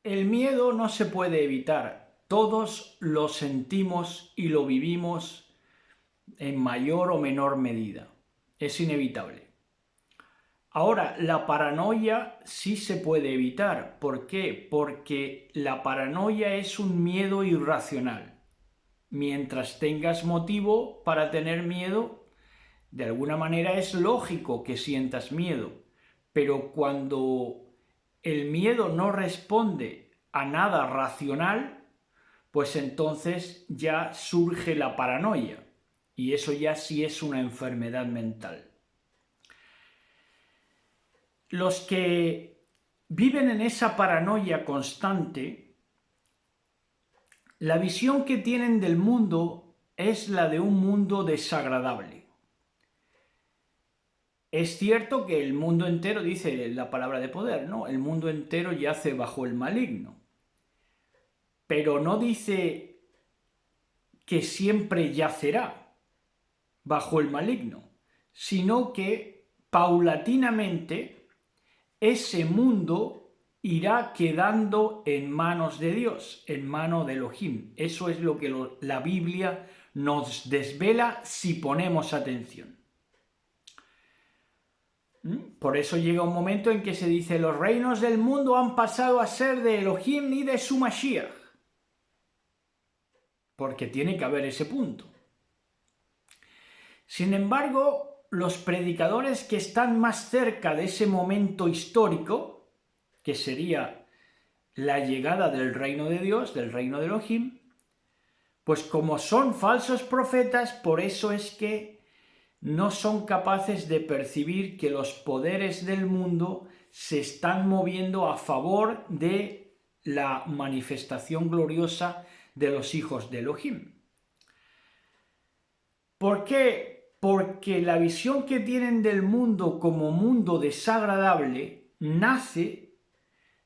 El miedo no se puede evitar, todos lo sentimos y lo vivimos en mayor o menor medida, es inevitable. Ahora, la paranoia sí se puede evitar, ¿por qué? Porque la paranoia es un miedo irracional. Mientras tengas motivo para tener miedo, de alguna manera es lógico que sientas miedo, pero cuando el miedo no responde a nada racional, pues entonces ya surge la paranoia, y eso ya sí es una enfermedad mental. Los que viven en esa paranoia constante, la visión que tienen del mundo es la de un mundo desagradable. Es cierto que el mundo entero, dice la palabra de poder, ¿no? El mundo entero yace bajo el maligno. Pero no dice que siempre yacerá bajo el maligno, sino que paulatinamente ese mundo irá quedando en manos de Dios, en mano de Elohim. Eso es lo que la Biblia nos desvela si ponemos atención. Por eso llega un momento en que se dice: los reinos del mundo han pasado a ser de Elohim y de su Mashiach. Porque tiene que haber ese punto. Sin embargo, los predicadores que están más cerca de ese momento histórico, que sería la llegada del reino de Dios, del reino de Elohim, pues como son falsos profetas, por eso es que no son capaces de percibir que los poderes del mundo se están moviendo a favor de la manifestación gloriosa de los hijos de Elohim. ¿Por qué? Porque la visión que tienen del mundo como mundo desagradable nace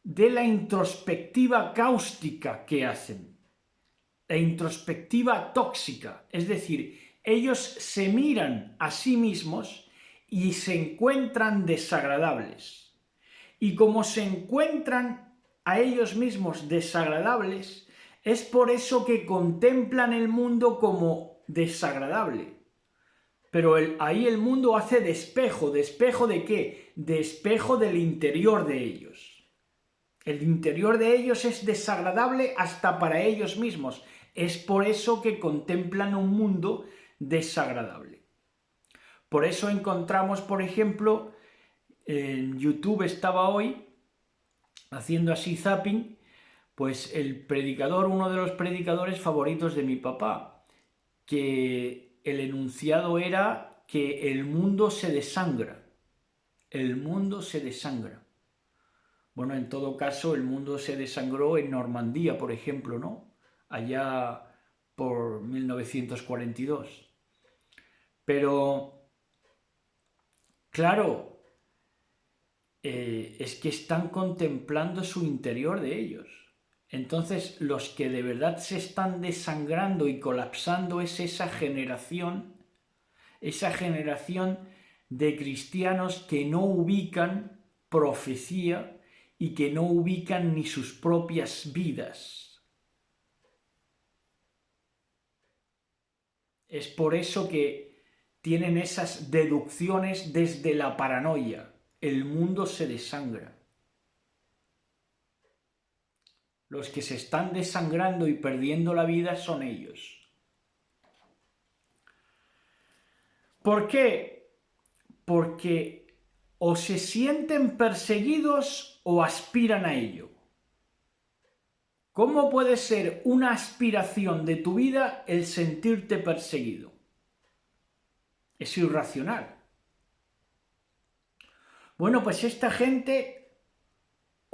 de la introspectiva cáustica que hacen, la introspectiva tóxica, es decir, ellos se miran a sí mismos y se encuentran desagradables. Y como se encuentran a ellos mismos desagradables, es por eso que contemplan el mundo como desagradable. Pero ahí el mundo hace de espejo. ¿De espejo de qué? De espejo del interior de ellos. El interior de ellos es desagradable hasta para ellos mismos. Es por eso que contemplan un mundo desagradable. Por eso encontramos, por ejemplo, en YouTube estaba hoy, haciendo así zapping, pues uno de los predicadores favoritos de mi papá, que el enunciado era que el mundo se desangra. El mundo se desangra. Bueno, en todo caso, el mundo se desangró en Normandía, por ejemplo, ¿no? Allá por 1942. Pero, claro, es que están contemplando su interior de ellos. Entonces, los que de verdad se están desangrando y colapsando es esa generación de cristianos que no ubican profecía y que no ubican ni sus propias vidas. Es por eso que tienen esas deducciones desde la paranoia. El mundo se desangra. Los que se están desangrando y perdiendo la vida son ellos. ¿Por qué? Porque o se sienten perseguidos o aspiran a ello. ¿Cómo puede ser una aspiración de tu vida el sentirte perseguido? Es irracional. Bueno, pues esta gente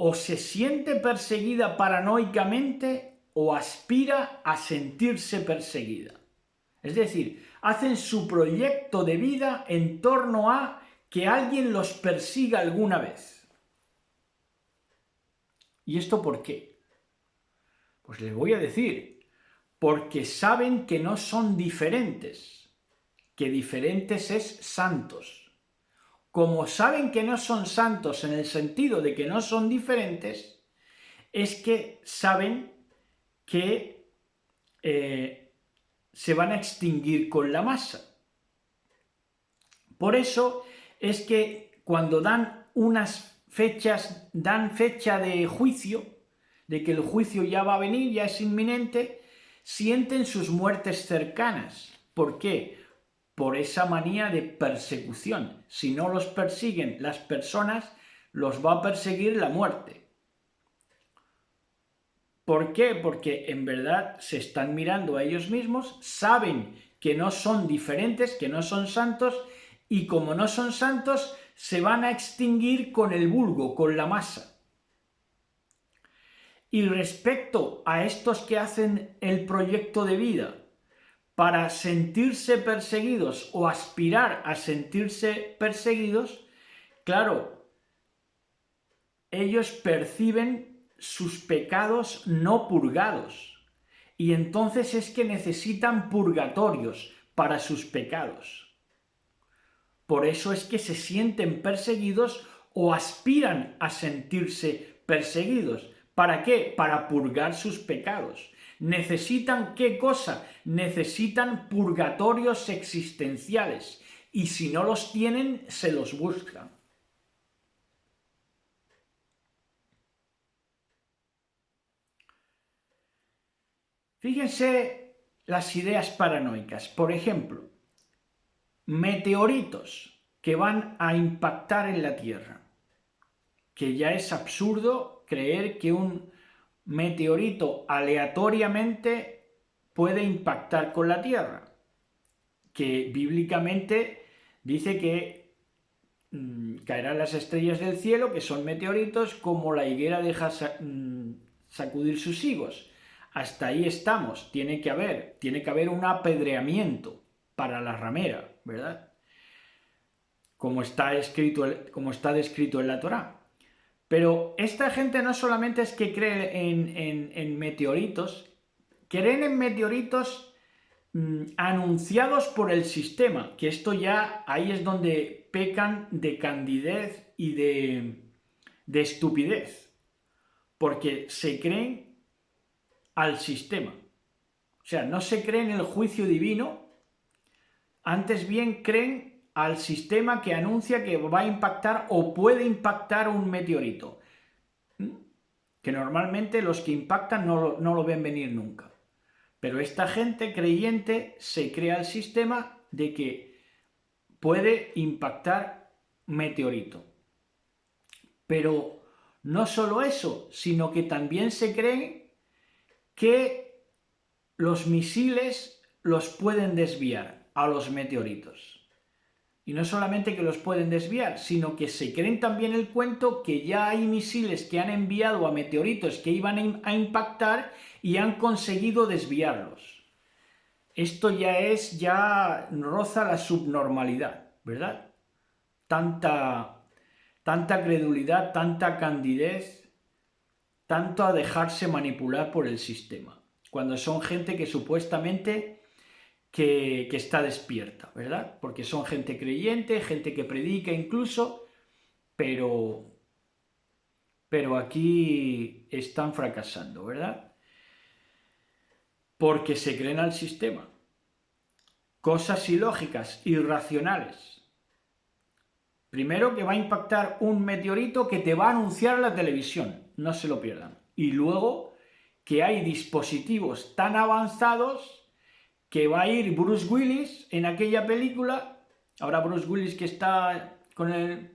o se siente perseguida paranoicamente o aspira a sentirse perseguida. Es decir, hacen su proyecto de vida en torno a que alguien los persiga alguna vez. ¿Y esto por qué? Pues les voy a decir, porque saben que no son diferentes, que diferentes es santos. Como saben que no son santos en el sentido de que no son diferentes, es que saben que se van a extinguir con la masa. Por eso es que cuando dan unas fechas, dan fecha de juicio, de que el juicio ya va a venir, ya es inminente, sienten sus muertes cercanas. ¿Por qué? Por esa manía de persecución. Si no los persiguen las personas, los va a perseguir la muerte. ¿Por qué? Porque en verdad se están mirando a ellos mismos, saben que no son diferentes, que no son santos, y como no son santos, se van a extinguir con el vulgo, con la masa. Y respecto a estos que hacen el proyecto de vida para sentirse perseguidos o aspirar a sentirse perseguidos, claro, ellos perciben sus pecados no purgados y entonces es que necesitan purgatorios para sus pecados. Por eso es que se sienten perseguidos o aspiran a sentirse perseguidos. ¿Para qué? Para purgar sus pecados. ¿Necesitan qué cosa? Necesitan purgatorios existenciales y si no los tienen, se los buscan. Fíjense las ideas paranoicas. Por ejemplo, meteoritos que van a impactar en la Tierra. Que ya es absurdo creer que un meteorito aleatoriamente puede impactar con la Tierra. Que bíblicamente dice que caerán las estrellas del cielo, que son meteoritos, como la higuera deja sacudir sus higos. Hasta ahí estamos. Tiene que haber un apedreamiento para la ramera, ¿verdad? Como está descrito en la Torá. Pero esta gente no solamente es que cree en meteoritos, creen en meteoritos anunciados por el sistema, que esto ya ahí es donde pecan de candidez y de estupidez, porque se creen al sistema. O sea, no se creen en el juicio divino, antes bien creen al sistema que anuncia que va a impactar o puede impactar un meteorito. Que normalmente los que impactan no lo ven venir nunca. Pero esta gente creyente se crea el sistema de que puede impactar meteorito. Pero no solo eso, sino que también se cree que los misiles los pueden desviar a los meteoritos. Y no solamente que los pueden desviar, sino que se creen también el cuento que ya hay misiles que han enviado a meteoritos que iban a impactar y han conseguido desviarlos. Esto ya roza la subnormalidad, ¿verdad? Tanta credulidad, tanta candidez, tanto a dejarse manipular por el sistema, cuando son gente que supuestamente que está despierta, ¿verdad? Porque son gente creyente, gente que predica incluso, pero aquí están fracasando, ¿verdad? Porque se creen al sistema. Cosas ilógicas, irracionales. Primero que va a impactar un meteorito que te va a anunciar la televisión, no se lo pierdan. Y luego que hay dispositivos tan avanzados que va a ir Bruce Willis en aquella película, ahora Bruce Willis que está con la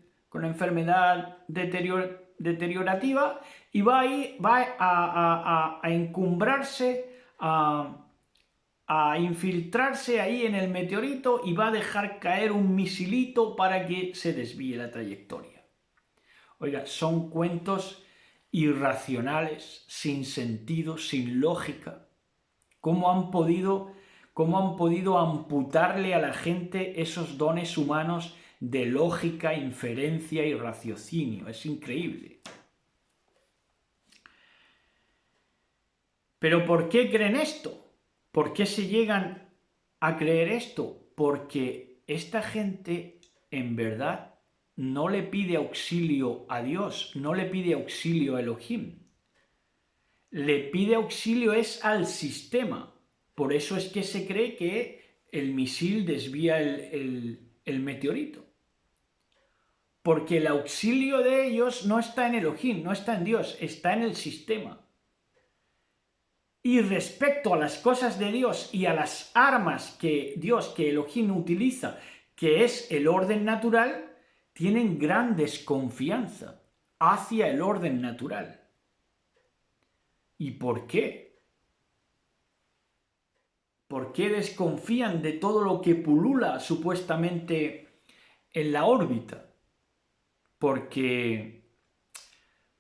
enfermedad deteriorativa, y va a encumbrarse, a infiltrarse ahí en el meteorito y va a dejar caer un misilito para que se desvíe la trayectoria. Oiga, son cuentos irracionales, sin sentido, sin lógica. ¿Cómo han podido amputarle a la gente esos dones humanos de lógica, inferencia y raciocinio? Es increíble. ¿Pero por qué creen esto? ¿Por qué se llegan a creer esto? Porque esta gente en verdad no le pide auxilio a Dios, no le pide auxilio a Elohim. le pide auxilio es al sistema. Por eso es que se cree que el misil desvía el meteorito. Porque el auxilio de ellos no está en Elohim, no está en Dios, está en el sistema. Y respecto a las cosas de Dios y a las armas que Dios, que Elohim utiliza, que es el orden natural, tienen gran desconfianza hacia el orden natural. ¿Y por qué? ¿Por qué desconfían de todo lo que pulula supuestamente en la órbita? Porque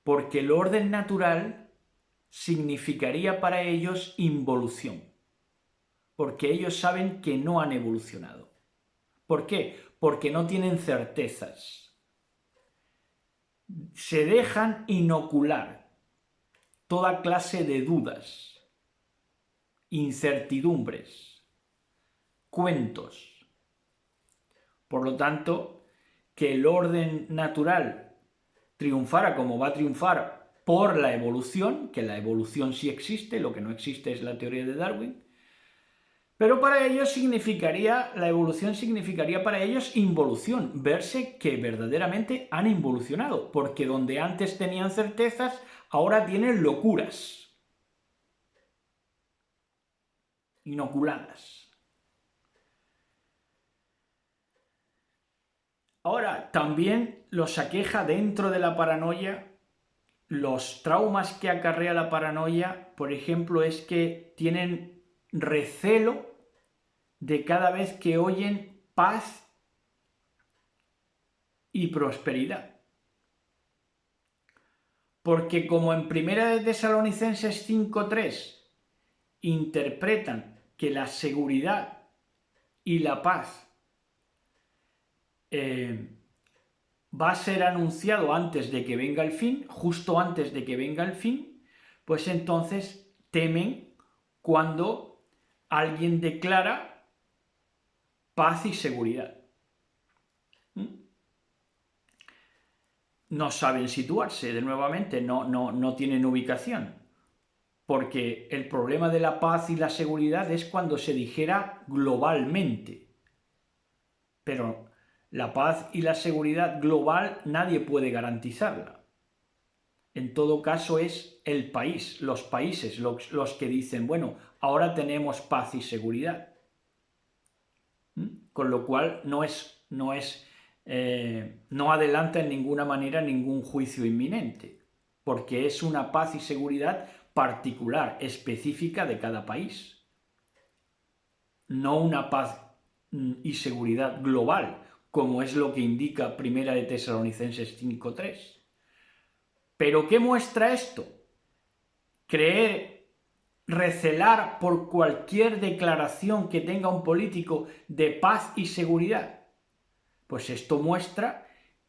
el orden natural significaría para ellos involución, porque ellos saben que no han evolucionado. ¿Por qué? Porque no tienen certezas. Se dejan inocular toda clase de dudas, incertidumbres, cuentos. Por lo tanto, que el orden natural triunfara como va a triunfar por la evolución, que la evolución sí existe, lo que no existe es la teoría de Darwin, pero para ellos la evolución significaría para ellos involución, verse que verdaderamente han involucionado, porque donde antes tenían certezas, ahora tienen locuras inoculadas. Ahora, también los aqueja dentro de la paranoia, los traumas que acarrea la paranoia, por ejemplo, es que tienen recelo de cada vez que oyen paz y prosperidad. Porque como en 1 de Tesalonicenses 5:3 interpretan que la seguridad y la paz va a ser anunciado antes de que venga el fin, justo antes de que venga el fin, pues entonces temen cuando alguien declara paz y seguridad. No saben situarse, nuevamente, no tienen ubicación, porque el problema de la paz y la seguridad es cuando se dijera globalmente, pero la paz y la seguridad global nadie puede garantizarla. En todo caso es el país, los países los que dicen, bueno, ahora tenemos paz y seguridad. Con lo cual no adelanta en ninguna manera ningún juicio inminente, porque es una paz y seguridad particular, específica de cada país. No una paz y seguridad global, como es lo que indica 1 de Tesalonicenses 5:3. ¿Pero qué muestra esto? Recelar por cualquier declaración que tenga un político de paz y seguridad. Pues esto muestra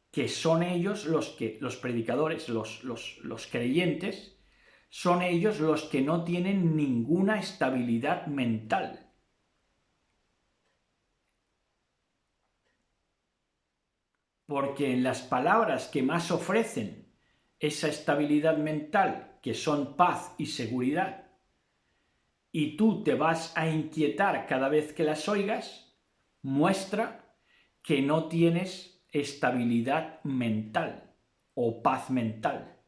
que son ellos los predicadores, los creyentes, son ellos los que no tienen ninguna estabilidad mental. Porque en las palabras que más ofrecen esa estabilidad mental, que son paz y seguridad, y tú te vas a inquietar cada vez que las oigas, muestra que no tienes estabilidad mental o paz mental.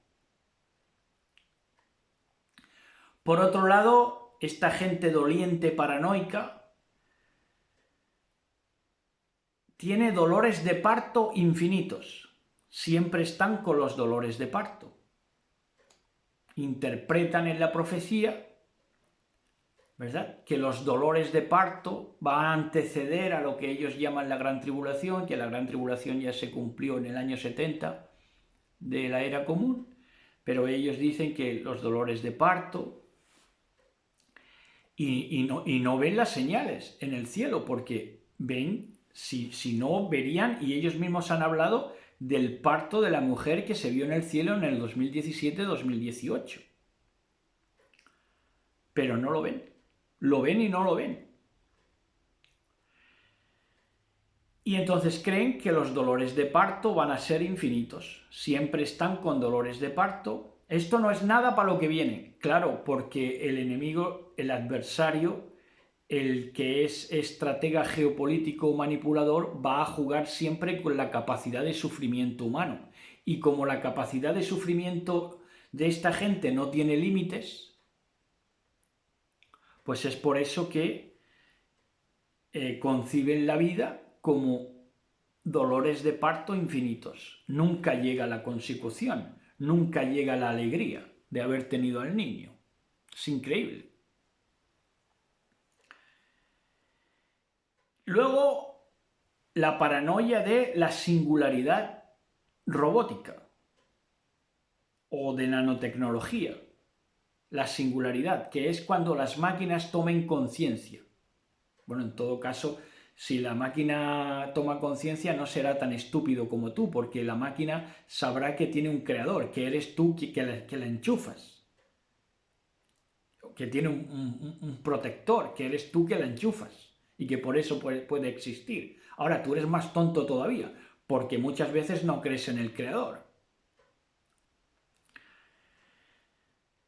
Por otro lado, esta gente doliente paranoica tiene dolores de parto infinitos. Siempre están con los dolores de parto. Interpretan en la profecía, ¿verdad?, que los dolores de parto van a anteceder a lo que ellos llaman la Gran Tribulación, que la Gran Tribulación ya se cumplió en el año 70 de la era común, pero ellos dicen que los dolores de parto y no ven las señales en el cielo, porque ven, si no verían, y ellos mismos han hablado del parto de la mujer que se vio en el cielo en el 2017-2018. Pero no lo ven. Lo ven y no lo ven. Y entonces creen que los dolores de parto van a ser infinitos. Siempre están con dolores de parto Esto no es nada para lo que viene. Claro, porque el enemigo, el adversario, el que es estratega geopolítico o manipulador, va a jugar siempre con la capacidad de sufrimiento humano. Y como la capacidad de sufrimiento de esta gente no tiene límites, pues es por eso que conciben la vida como dolores de parto infinitos. Nunca llega la consecución, nunca llega la alegría de haber tenido al niño. Es increíble. Luego, la paranoia de la singularidad robótica o de nanotecnología. La singularidad, que es cuando las máquinas tomen conciencia. Bueno, en todo caso, si la máquina toma conciencia no será tan estúpido como tú, porque la máquina sabrá que tiene un creador, que eres tú que la enchufas, que tiene un protector, que eres tú que la enchufas y que por eso puede existir. Ahora, tú eres más tonto todavía, porque muchas veces no crees en el creador.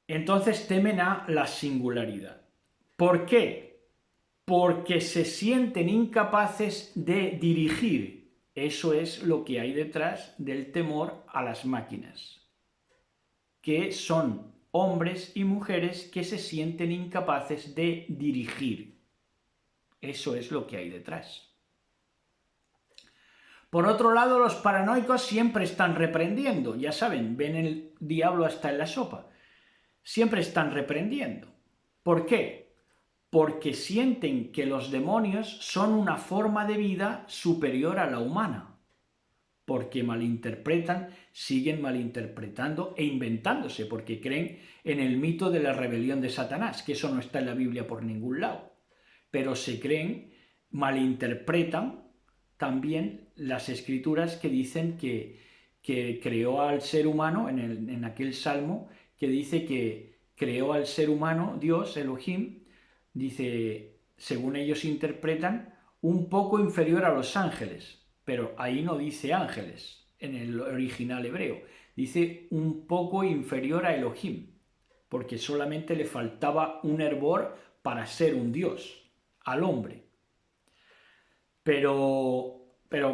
Entonces temen a la singularidad. ¿Por qué? Porque se sienten incapaces de dirigir. Eso es lo que hay detrás del temor a las máquinas, que son hombres y mujeres que se sienten incapaces de dirigir. Eso es lo que hay detrás. Por otro lado, los paranoicos siempre están reprendiendo. Ya saben, ven el diablo hasta en la sopa. Siempre están reprendiendo. ¿Por qué? Porque sienten que los demonios son una forma de vida superior a la humana, porque malinterpretan, siguen malinterpretando e inventándose, porque creen en el mito de la rebelión de Satanás, que eso no está en la Biblia por ningún lado, pero se creen, malinterpretan también las escrituras que dicen que creó al ser humano, en aquel salmo, que dice que creó al ser humano, Dios, Elohim, dice, según ellos interpretan, un poco inferior a los ángeles, pero ahí no dice ángeles, en el original hebreo, dice un poco inferior a Elohim, porque solamente le faltaba un hervor para ser un Dios, al hombre. Pero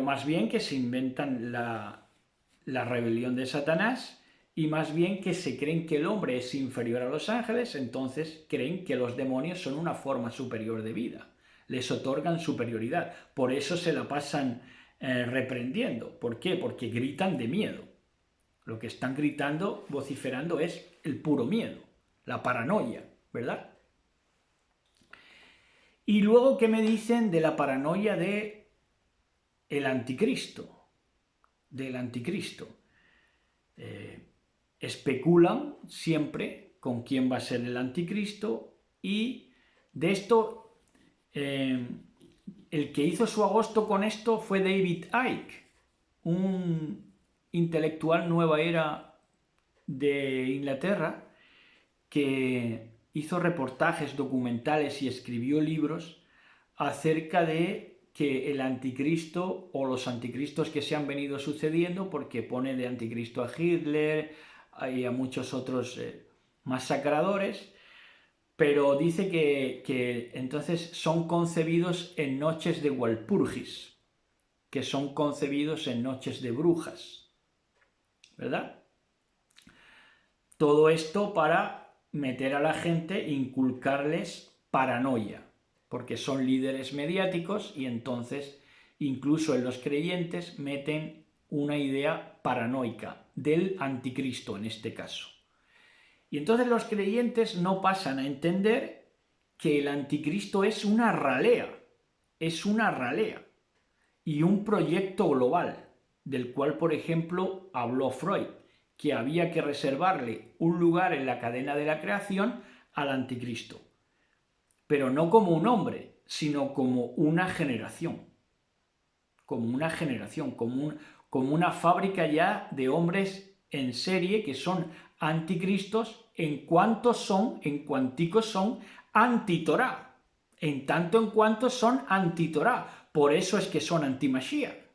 más bien que se inventan la rebelión de Satanás y más bien que se creen que el hombre es inferior a los ángeles, entonces creen que los demonios son una forma superior de vida, les otorgan superioridad, por eso se la pasan reprendiendo. ¿Por qué? Porque gritan de miedo. Lo que están gritando, vociferando es el puro miedo, la paranoia, ¿verdad? Y luego, ¿qué me dicen de la paranoia de el anticristo? Del anticristo. Especulan siempre con quién va a ser el anticristo y de esto, el que hizo su agosto con esto fue David Icke, un intelectual nueva era de Inglaterra que hizo reportajes, documentales y escribió libros acerca de que el anticristo o los anticristos que se han venido sucediendo, porque pone de anticristo a Hitler y a muchos otros masacradores, pero dice que entonces son concebidos en noches de Walpurgis, que son concebidos en noches de brujas, ¿verdad? Todo esto para meter a la gente, inculcarles paranoia, porque son líderes mediáticos y entonces incluso en los creyentes meten una idea paranoica del anticristo en este caso. Y entonces los creyentes no pasan a entender que el anticristo es una ralea y un proyecto global, del cual por ejemplo habló Freud, que había que reservarle un lugar en la cadena de la creación al anticristo, pero no como un hombre, sino como una generación, como una fábrica ya de hombres en serie que son anticristos en cuanticos son antitorá, en tanto en cuanto son antitorá, por eso es que son anti-Mashiach.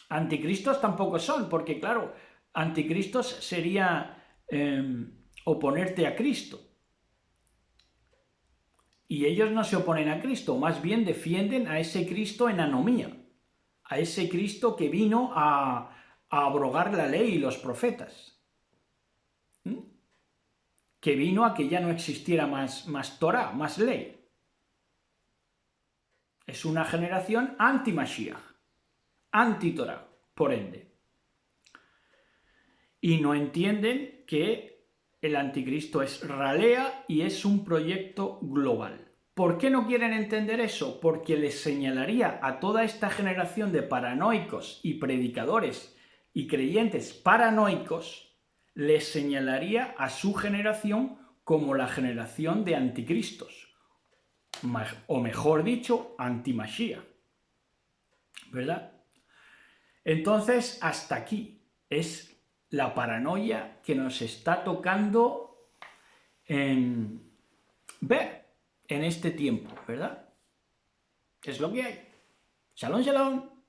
Anticristos tampoco son, porque claro, anticristos sería oponerte a Cristo. Y ellos no se oponen a Cristo, más bien defienden a ese Cristo en anomía, a ese Cristo que vino a abrogar la ley y los profetas. ¿Mm? Que vino a que ya no existiera más Torah, más ley. Es una generación anti-Mashiach, anti-Torah, por ende. Y no entienden que el anticristo es ralea y es un proyecto global. ¿Por qué no quieren entender eso? Porque les señalaría a toda esta generación de paranoicos y predicadores y creyentes paranoicos, les señalaría a su generación como la generación de anticristos, o mejor dicho, anti-Mashiach, ¿verdad? Entonces, hasta aquí es la paranoia que nos está tocando ver en este tiempo, ¿verdad? Es lo que hay. Shalom, shalom.